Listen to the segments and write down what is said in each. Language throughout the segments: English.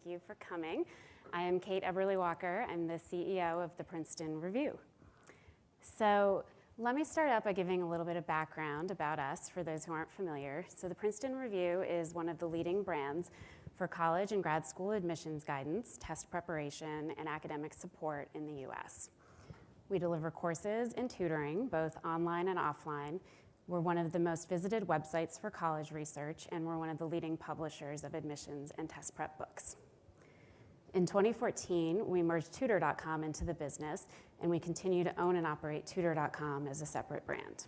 you for coming. I am Kate Eberle Walker. I'm the CEO of the Princeton Review. So let me start out by giving a little bit of background about us for those who aren't familiar. So the Princeton Review is one of the leading brands for college and grad school admissions guidance, test preparation, and academic support in the US. We deliver courses and tutoring, both online and offline. We're one of the most visited websites for college research, and we're one of the leading publishers of admissions and test prep books. In 2014, we merged tutor.com into the business, and we continue to own and operate tutor.com as a separate brand.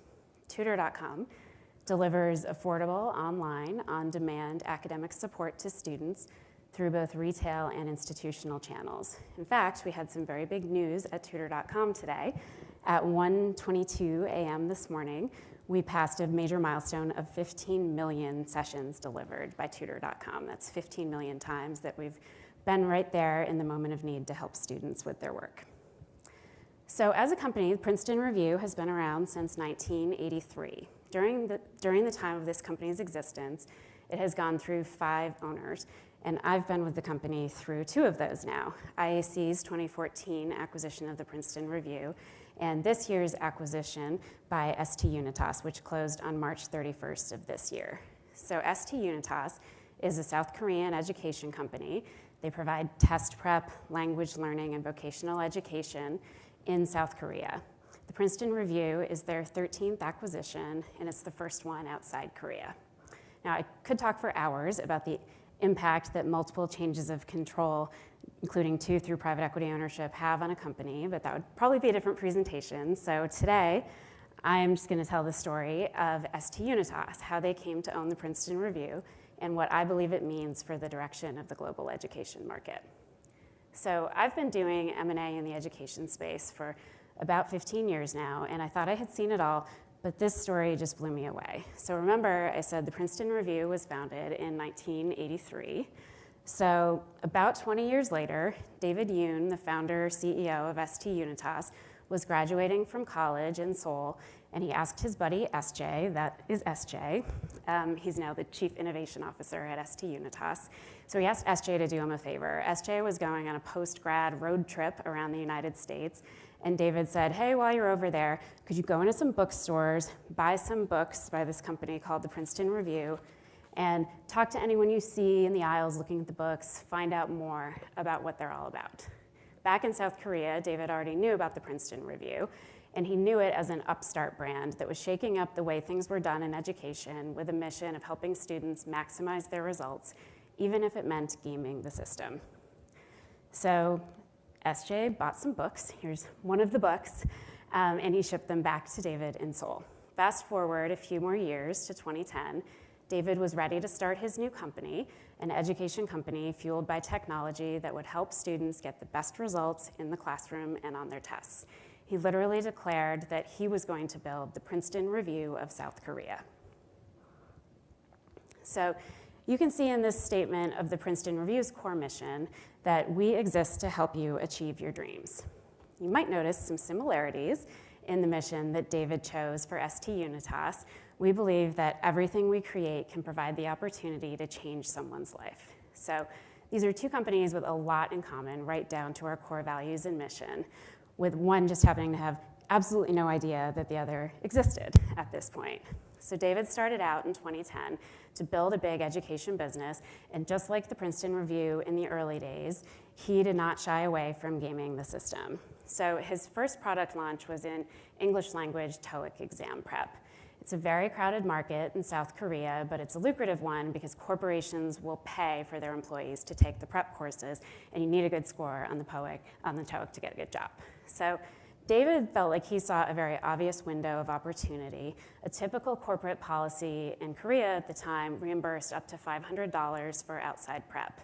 Tutor.com delivers affordable, online, on-demand academic support to students through both retail and institutional channels. In fact, we had some very big news at tutor.com today. At 1:22 a.m. this morning, we passed a major milestone of 15 million sessions delivered by tutor.com. That's 15 million times that we've been right there in the moment of need to help students with their work. So as a company, the Princeton Review has been around since 1983. During the time of this company's existence, it has gone through 5 owners, and I've been with the company through 2 of those now. IAC's 2014 acquisition of the Princeton Review, and this year's acquisition by ST Unitas, which closed on March 31st of this year. So ST Unitas is a South Korean education company. They provide test prep, language learning, and vocational education in South Korea. The Princeton Review is their 13th acquisition, and it's the first one outside Korea. Now, I could talk for hours about the impact that multiple changes of control, including 2 through private equity ownership, have on a company, but that would probably be a different presentation. So today, I'm just going to tell the story of ST Unitas, how they came to own the Princeton Review, and what I believe it means for the direction of the global education market. So I've been doing M&A in the education space for about 15 years now, and I thought I had seen it all, but this story just blew me away. So remember, I said the Princeton Review was founded in 1983. So about 20 years later, David Yoon, the founder, CEO of ST Unitas, was graduating from college in Seoul, and he asked his buddy SJ, that is SJ, he's now the Chief Innovation Officer at ST Unitas. So he asked SJ to do him a favor. SJ was going on a post-grad road trip around the United States, and David said, hey, while you're over there, could you go into some bookstores, buy some books by this company called the Princeton Review, and talk to anyone you see in the aisles looking at the books, find out more about what they're all about. Back in South Korea, David already knew about the Princeton Review, and he knew it as an upstart brand that was shaking up the way things were done in education with a mission of helping students maximize their results, even if it meant gaming the system. So SJ bought some books. Here's one of the books, and he shipped them back to David in Seoul. Fast forward a few more years to 2010, David was ready to start his new company, an education company fueled by technology that would help students get the best results in the classroom and on their tests. He literally declared that he was going to build the Princeton Review of South Korea. So you can see in this statement of the Princeton Review's core mission that we exist to help you achieve your dreams. You might notice some similarities in the mission that David chose for ST Unitas. We believe that everything we create can provide the opportunity to change someone's life. So these are 2 companies with a lot in common, right down to our core values and mission, with one just happening to have absolutely no idea that the other existed at this point. So David started out in 2010 to build a big education business, and just like the Princeton Review in the early days, he did not shy away from gaming the system. So his first product launch was in English language TOEIC exam prep. It's a very crowded market in South Korea, but it's a lucrative one because corporations will pay for their employees to take the prep courses, and you need a good score on the TOEIC to get a good job. So David felt like he saw a very obvious window of opportunity. A typical corporate policy in Korea at the time reimbursed up to $500 for outside prep.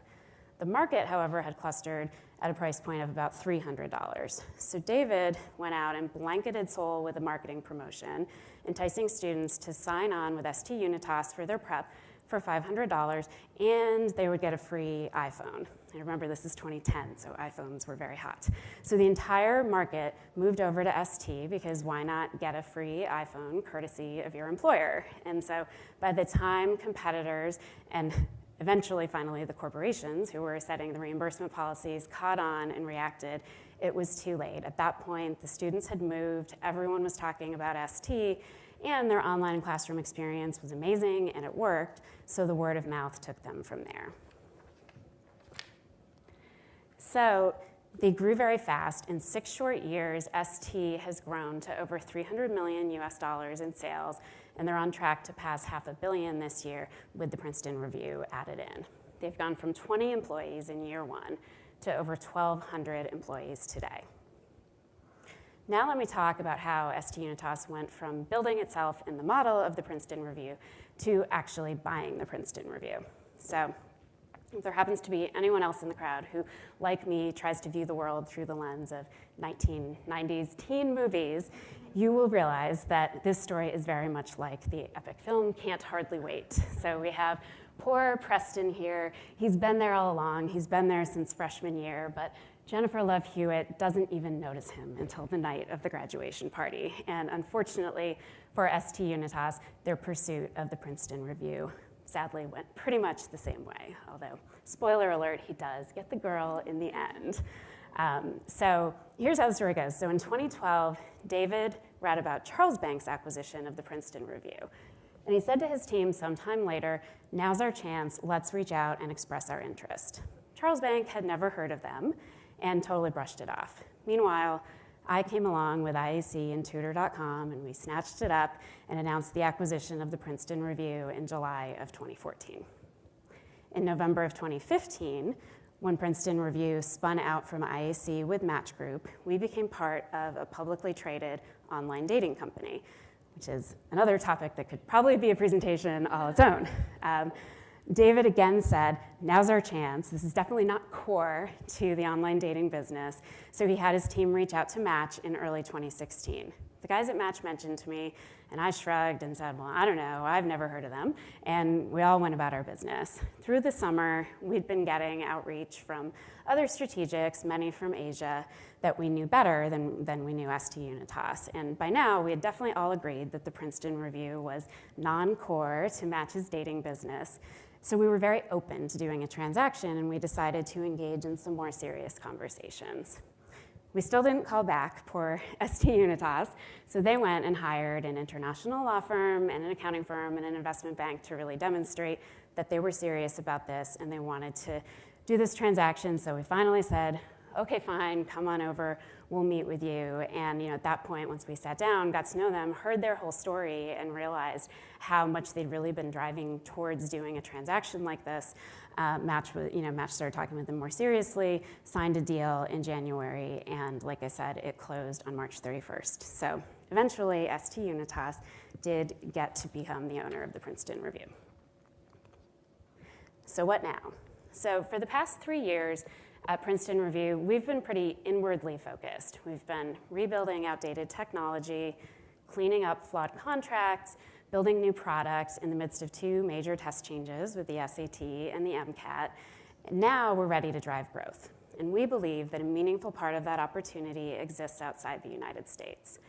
The market, however, had clustered at a price point of about $300. So David went out and blanketed Seoul with a marketing promotion, enticing students to sign on with ST Unitas for their prep for $500, and they would get a free iPhone. And remember, this is 2010, so iPhones were very hot. So the entire market moved over to ST because why not get a free iPhone courtesy of your employer? And so by the time competitors and eventually, finally, the corporations who were setting the reimbursement policies caught on and reacted. It was too late. At that point, the students had moved, everyone was talking about ST, and their online classroom experience was amazing and it worked, so the word of mouth took them from there. So they grew very fast. In 6 short years, ST has grown to over $300 million in sales, and they're on track to pass $500 million this year with the Princeton Review added in. They've gone from 20 employees in year 1 to over 1,200 employees today. Now let me talk about how ST Unitas went from building itself in the model of the Princeton Review to actually buying the Princeton Review. So if there happens to be anyone else in the crowd who, like me, tries to view the world through the lens of 1990s teen movies, you will realize that this story is very much like the epic film Can't Hardly Wait. So we have poor Preston here. He's been there all along. He's been there since freshman year, but Jennifer Love Hewitt doesn't even notice him until the night of the graduation party. And unfortunately for ST Unitas, their pursuit of the Princeton Review sadly went pretty much the same way, although, spoiler alert, he does get the girl in the end. So here's how the story goes. So in 2012, David read about Charles Bank's acquisition of the Princeton Review. And he said to his team sometime later, now's our chance, let's reach out and express our interest. Charles Bank had never heard of them and totally brushed it off. Meanwhile, I came along with IAC and tutor.com, and we snatched it up and announced the acquisition of the Princeton Review in July of 2014. In November of 2015, when Princeton Review spun out from IAC with Match Group, we became part of a publicly traded online dating company, which is another topic that could probably be a presentation all its own. David again said, now's our chance. This is definitely not core to the online dating business. So he had his team reach out to Match in early 2016. The guys at Match mentioned to me, and I shrugged and said, well, I don't know, I've never heard of them. And we all went about our business. Through the summer, we'd been getting outreach from other strategics, many from Asia, that we knew better than we knew ST Unitas. And by now, we had definitely all agreed that the Princeton Review was non-core to Match's dating business. So we were very open to doing a transaction, and we decided to engage in some more serious conversations. We still didn't call back poor ST Unitas, so they went and hired an international law firm and an accounting firm and an investment bank to really demonstrate that they were serious about this and they wanted to do this transaction. So we finally said, okay, fine, come on over, we'll meet with you. And at that point, once we sat down, got to know them, heard their whole story, and realized how much they'd really been driving towards doing a transaction like this, Match started talking with them more seriously, signed a deal in January, and like I said, it closed on March 31st. So eventually, ST Unitas did get to become the owner of the Princeton Review. So what now? So for the past 3 years, at Princeton Review, we've been pretty inwardly focused. We've been rebuilding outdated technology, cleaning up flawed contracts, building new products in the midst of 2 major test changes with the SAT and the MCAT. And now we're ready to drive growth. And we believe that a meaningful part of that opportunity exists outside the United States.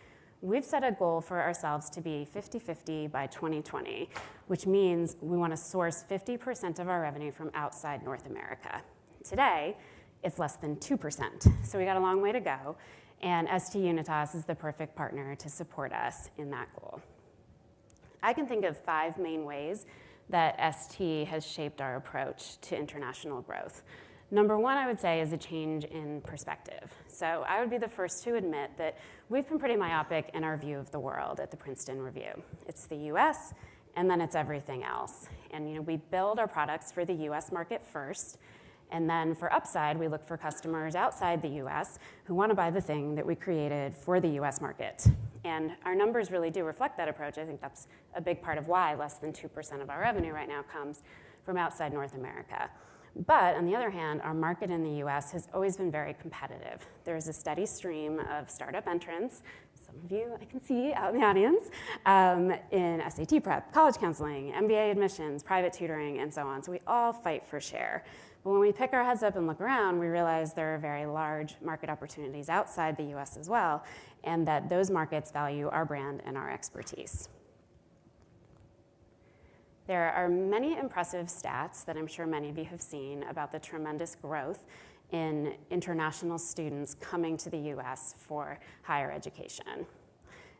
We've set a goal for ourselves to be 50-50 by 2020, which means we want to source 50% of our revenue from outside North America. Today, it's less than 2%, so we got a long way to go, and ST Unitas is the perfect partner to support us in that goal. I can think of 5 main ways that ST has shaped our approach to international growth. Number 1, I would say, is a change in perspective. So I would be the first to admit that we've been pretty myopic in our view of the world at the Princeton Review. It's the US, and then it's everything else. And we build our products for the US market first, and then for upside, we look for customers outside the US who want to buy the thing that we created for the US market. And our numbers really do reflect that approach. I think that's a big part of why less than 2% of our revenue right now comes from outside North America. But on the other hand, our market in the US has always been very competitive. There's a steady stream of startup entrants, some of you I can see out in the audience, in SAT prep, college counseling, MBA admissions, private tutoring, and so on. So we all fight for share. But when we pick our heads up and look around, we realize there are very large market opportunities outside the US as well, and that those markets value our brand and our expertise. There are many impressive stats that I'm sure many of you have seen about the tremendous growth in international students coming to the US for higher education.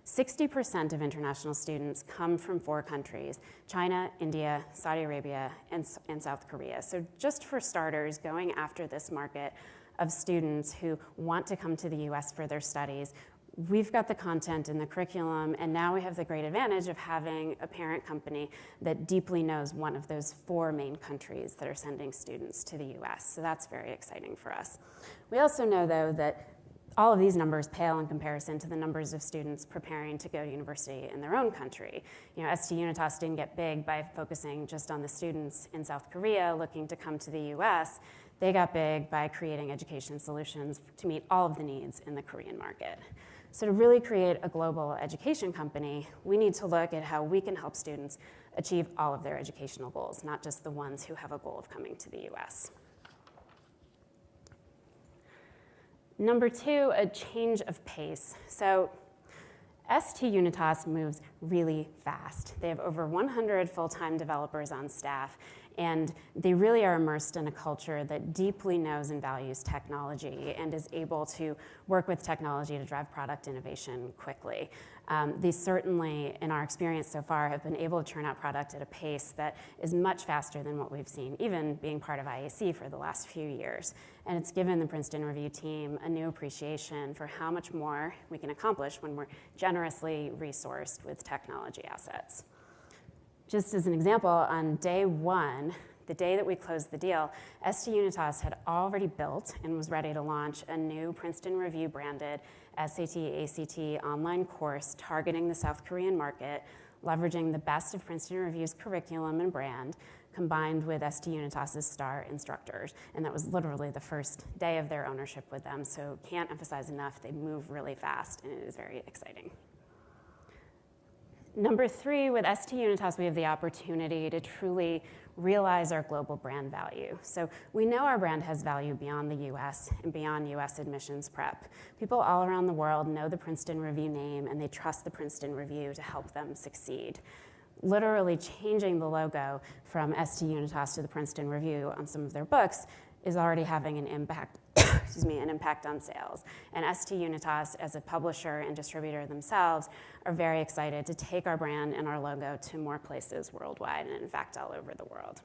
60% of international students come from 4 countries: China, India, Saudi Arabia, and South Korea. So just for starters, going after this market of students who want to come to the US for their studies, we've got the content in the curriculum, and now we have the great advantage of having a parent company that deeply knows one of those 4 main countries that are sending students to the US. So that's very exciting for us. We also know, though, that all of these numbers pale in comparison to the numbers of students preparing to go to university in their own country. You know, ST Unitas didn't get big by focusing just on the students in South Korea looking to come to the US. They got big by creating education solutions to meet all of the needs in the Korean market. So to really create a global education company, we need to look at how we can help students achieve all of their educational goals, not just the ones who have a goal of coming to the US. Number 2, a change of pace. So ST Unitas moves really fast. They have over 100 full-time developers on staff, and they really are immersed in a culture that deeply knows and values technology and is able to work with technology to drive product innovation quickly. They certainly, in our experience so far, have been able to churn out product at a pace that is much faster than what we've seen, even being part of IAC for the last few years. And it's given the Princeton Review team a new appreciation for how much more we can accomplish when we're generously resourced with technology assets. Just as an example, on day 1, the day that we closed the deal, ST Unitas had already built and was ready to launch a new Princeton Review branded SAT/ACT online course targeting the South Korean market, leveraging the best of Princeton Review's curriculum and brand, combined with ST Unitas's star instructors. And that was literally the first day of their ownership with them, so can't emphasize enough, they move really fast, and it is very exciting. Number 3, with ST Unitas, we have the opportunity to truly realize our global brand value. So we know our brand has value beyond the US and beyond US admissions prep. People all around the world know the Princeton Review name, and they trust the Princeton Review to help them succeed. Literally changing the logo from ST Unitas to the Princeton Review on some of their books is already having an impact, an impact on sales. And ST Unitas, as a publisher and distributor themselves, are very excited to take our brand and our logo to more places worldwide, and in fact, all over the world.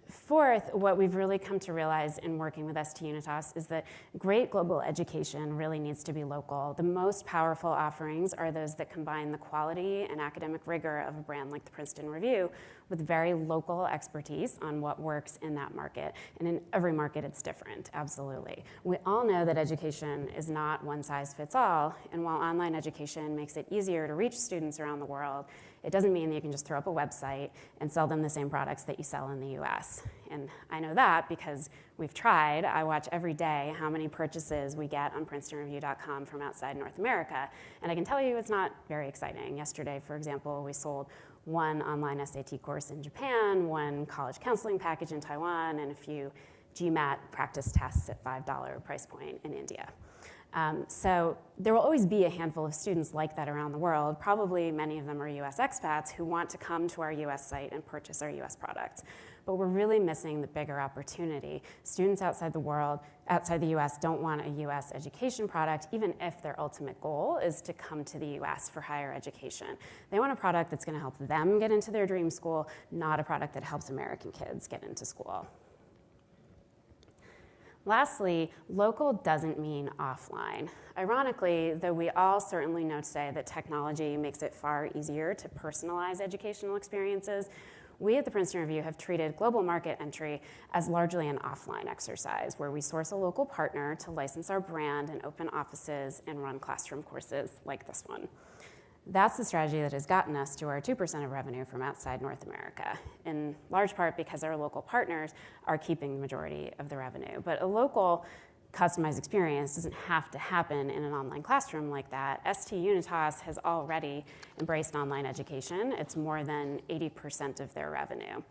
Fourth, what we've really come to realize in working with ST Unitas is that great global education really needs to be local. The most powerful offerings are those that combine the quality and academic rigor of a brand like the Princeton Review with very local expertise on what works in that market. And in every market, it's different, absolutely. We all know that education is not one size fits all, and while online education makes it easier to reach students around the world, it doesn't mean that you can just throw up a website and sell them the same products that you sell in the US. And I know that because we've tried. I watch every day how many purchases we get on PrincetonReview.com from outside North America, and I can tell you it's not very exciting. Yesterday, for example, we sold 1 online SAT course in Japan, 1 college counseling package in Taiwan, and a few GMAT practice tests at $5 price point in India. So there will always be a handful of students like that around the world. Probably many of them are US expats who want to come to our US site and purchase our US products. But we're really missing the bigger opportunity. Students outside the US don't want a US education product, even if their ultimate goal is to come to the US for higher education. They want a product that's going to help them get into their dream school, not a product that helps American kids get into school. Lastly, local doesn't mean offline. Ironically, though we all certainly know today that technology makes it far easier to personalize educational experiences, we at the Princeton Review have treated global market entry as largely an offline exercise where we source a local partner to license our brand and open offices and run classroom courses like this one. That's the strategy that has gotten us to our 2% of revenue from outside North America, in large part because our local partners are keeping the majority of the revenue. But a local customized experience doesn't have to happen in an online classroom like that. ST Unitas has already embraced online education. It's more than 80% of their revenue.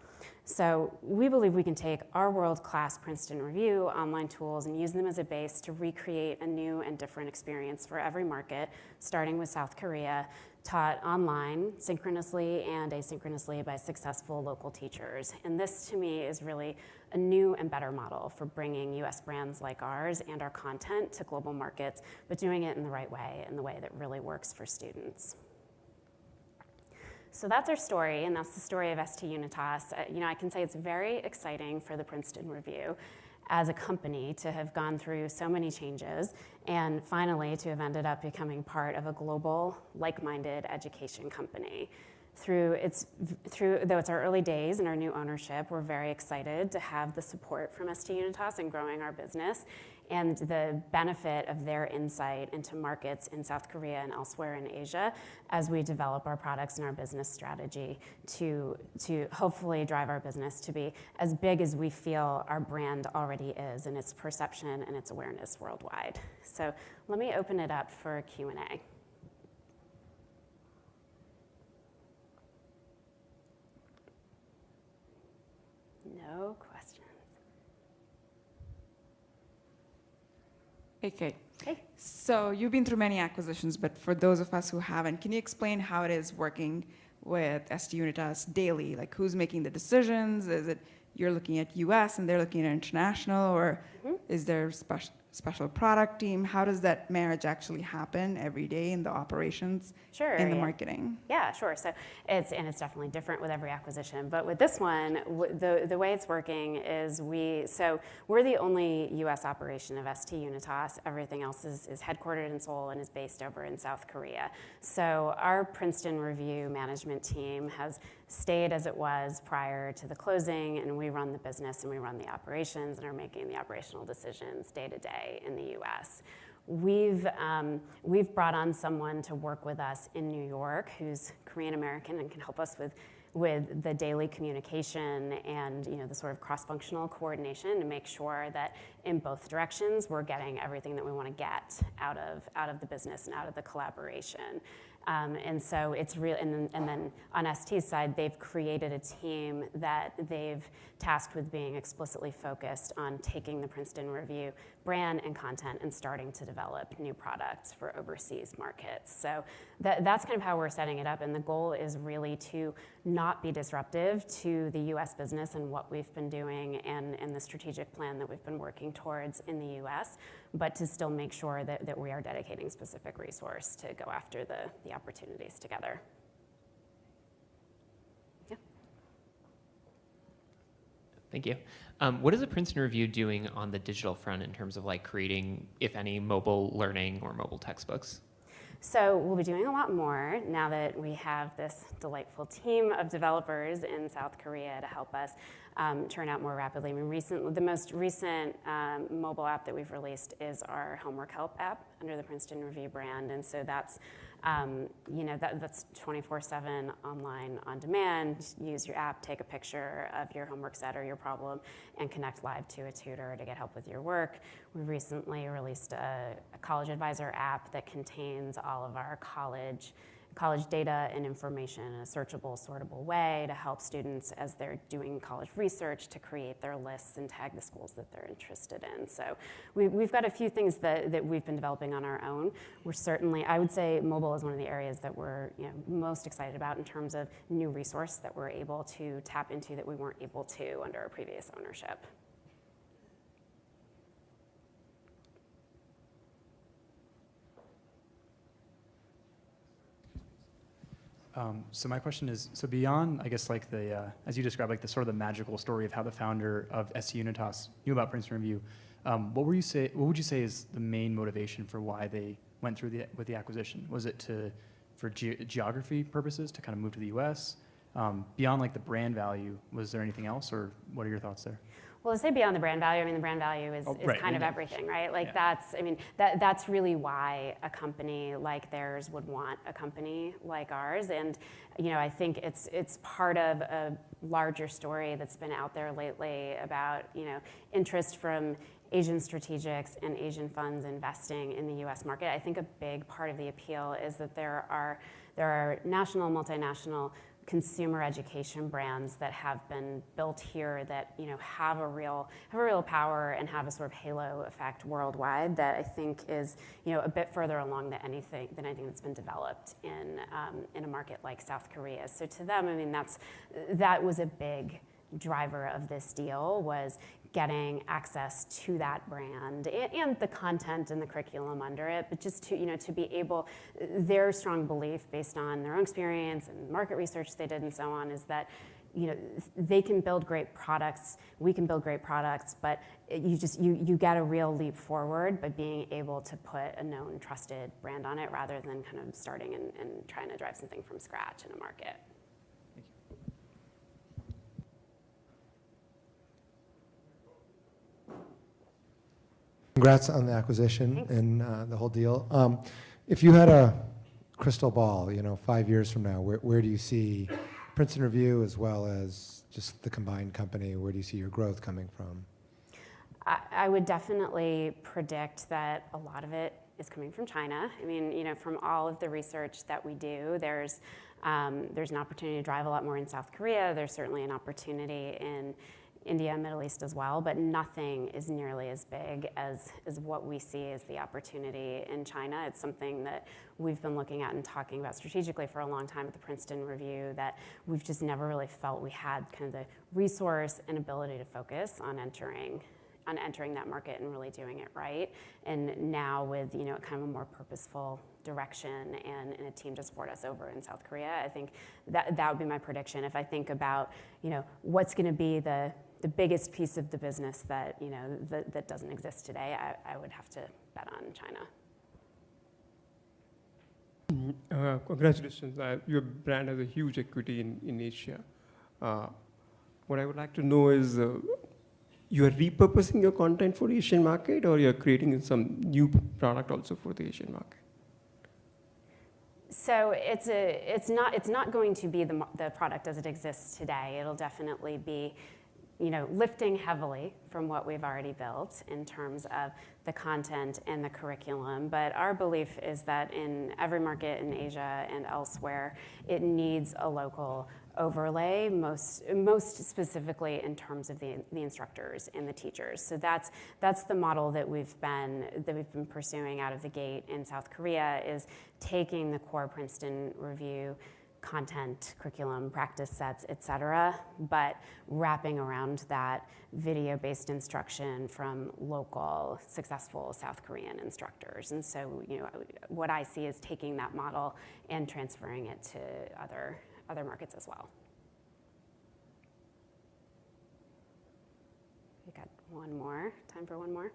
So we believe we can take our world-class Princeton Review online tools and use them as a base to recreate a new and different experience for every market, starting with South Korea, taught online, synchronously and asynchronously by successful local teachers. And this, to me, is really a new and better model for bringing US brands like ours and our content to global markets, but doing it in the right way, in the way that really works for students. So that's our story, and that's the story of ST Unitas. I can say it's very exciting for the Princeton Review as a company to have gone through so many changes and finally to have ended up becoming part of a global, like-minded education company. Though it's our early days in our new ownership, we're very excited to have the support from ST Unitas in growing our business and the benefit of their insight into markets in South Korea and elsewhere in Asia as we develop our products and our business strategy to hopefully drive our business to be as big as we feel our brand already is in its perception and its awareness worldwide. So let me open it up for Q&A. No questions. Hey, Kate. Hey. So you've been through many acquisitions, but for those of us who haven't, can you explain how it is working with ST Unitas daily? Like, who's making the decisions? Is it you're looking at US and they're looking at international, or is there special product team? How does that marriage actually happen every day in the operations and the marketing? Yeah, sure. So it's definitely different with every acquisition. But with this one, the way it's working is we're the only U.S. operation of ST Unitas. Everything else is headquartered in Seoul and is based over in South Korea. So our Princeton Review management team has stayed as it was prior to the closing, and we run the business and we run the operations and are making the operational decisions day to day in the U.S. We've brought on someone to work with us in New York who's Korean American and can help us with the daily communication and the sort of cross-functional coordination to make sure that in both directions we're getting everything that we want to get out of the business and out of the collaboration. And so it's real. And then on ST's side, they've created a team that they've tasked with being explicitly focused on taking the Princeton Review brand and content and starting to develop new products for overseas markets. So that's kind of how we're setting it up. And the goal is really to not be disruptive to the U.S. business and what we've been doing and the strategic plan that we've been working towards in the U.S., but to still make sure that we are dedicating specific resource to go after the opportunities together. Yeah. Thank you. What is the Princeton Review doing on the digital front in terms of creating, if any, mobile learning or mobile textbooks? So we'll be doing a lot more now that we have this delightful team of developers in South Korea to help us turn out more rapidly. I mean, the most recent mobile app that we've released is our homework help app under the Princeton Review brand, and so that's that's 24/7 online on demand. Use your app, take a picture of your homework set or your problem, and connect live to a tutor to get help with your work. We recently released a college advisor app that contains all of our college data and information in a searchable, sortable way to help students as they're doing college research to create their lists and tag the schools that they're interested in. So we've got a few things that we've been developing on our own. We're certainly, I would say mobile is one of the areas that we're most excited about in terms of new resource that we're able to tap into that we weren't able to under our previous ownership. So my question is, so beyond, I guess, as you described, the sort of the magical story of how the founder of ST Unitas knew about Princeton Review, what would you say is the main motivation for why they went through with the acquisition? Was it for geography purposes to kind of move to the U.S.? Beyond the brand value, was there anything else, or what are your thoughts there? Well, to say beyond the brand value, I mean, the brand value is kind of everything, right? That's really why a company like theirs would want a company like ours. And, I think it's part of a larger story that's been out there lately about, interest from Asian strategics and Asian funds investing in the U.S. market. I think a big part of the appeal is that there are national, multinational consumer education brands that have been built here that have a real power and have a sort of halo effect worldwide that I think is a bit further along than anything that's been developed in a market like South Korea. So to them, I mean, that was a big driver of this deal, was getting access to that brand and the content and the curriculum under it, but just to be able, their strong belief based on their own experience and market research they did and so on is that they can build great products, we can build great products, but you get a real leap forward by being able to put a known, trusted brand on it rather than kind of starting and trying to drive something from scratch in a market. Congrats on the acquisition. Thanks. And the whole deal. If you had a crystal ball, 5 years from now, where do you see Princeton Review as well as just the combined company? Where do you see your growth coming from? I would definitely predict that a lot of it is coming from China. I mean, from all of the research that we do, there's an opportunity to drive a lot more in South Korea. There's certainly an opportunity in India and Middle East as well, but nothing is nearly as big as what we see as the opportunity in China. It's something that we've been looking at and talking about strategically for a long time at the Princeton Review, that we've just never really felt we had kind of the resource and ability to focus on entering that market and really doing it right. And now with kind of a more purposeful direction and a team to support us over in South Korea, I think that would be my prediction. If I think about what's going to be the biggest piece of the business that that doesn't exist today, I would have to bet on China. Congratulations. Your brand has a huge equity in Asia. What I would like to know is, you are repurposing your content for Asian market, or you're creating some new product also for the Asian market? So it's not going to be the product as it exists today. It'll definitely be lifting heavily from what we've already built in terms of the content and the curriculum. But our belief is that in every market in Asia and elsewhere, it needs a local overlay, most specifically in terms of the instructors and the teachers. So that's the model that we've been pursuing out of the gate in South Korea, is taking the core Princeton Review content, curriculum, practice sets, et cetera, but wrapping around that video-based instruction from local, successful South Korean instructors. And so, what I see is taking that model and transferring it to other markets as well. We got one more. Time for one more.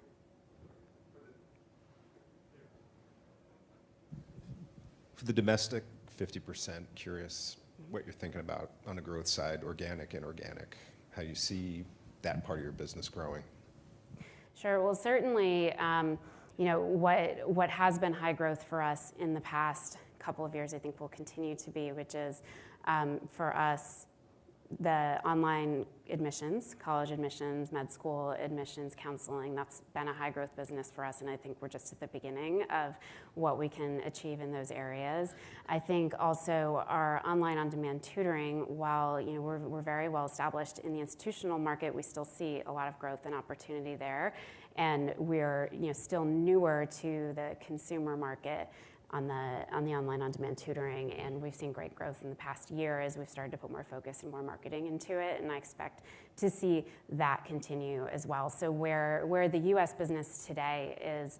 For the domestic 50%, curious what you're thinking about on the growth side, organic, inorganic, how you see that part of your business growing. Sure. Well, certainly, what has been high growth for us in the past couple of years, I think will continue to be, which is for us, the online admissions, college admissions, med school admissions, counseling. That's been a high growth business for us, and I think we're just at the beginning of what we can achieve in those areas. I think also our online on-demand tutoring, while we're very well established in the institutional market, we still see a lot of growth and opportunity there, and we're still newer to the consumer market on the online on-demand tutoring, and we've seen great growth in the past year as we've started to put more focus and more marketing into it, and I expect to see that continue as well. So where the U.S. business today is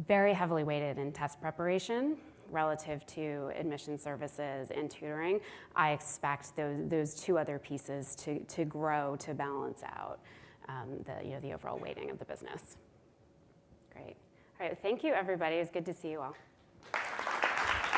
very heavily weighted in test preparation relative to admission services and tutoring, I expect those two other pieces to grow to balance out the overall weighting of the business. Great. All right, thank you, everybody. It was good to see you all.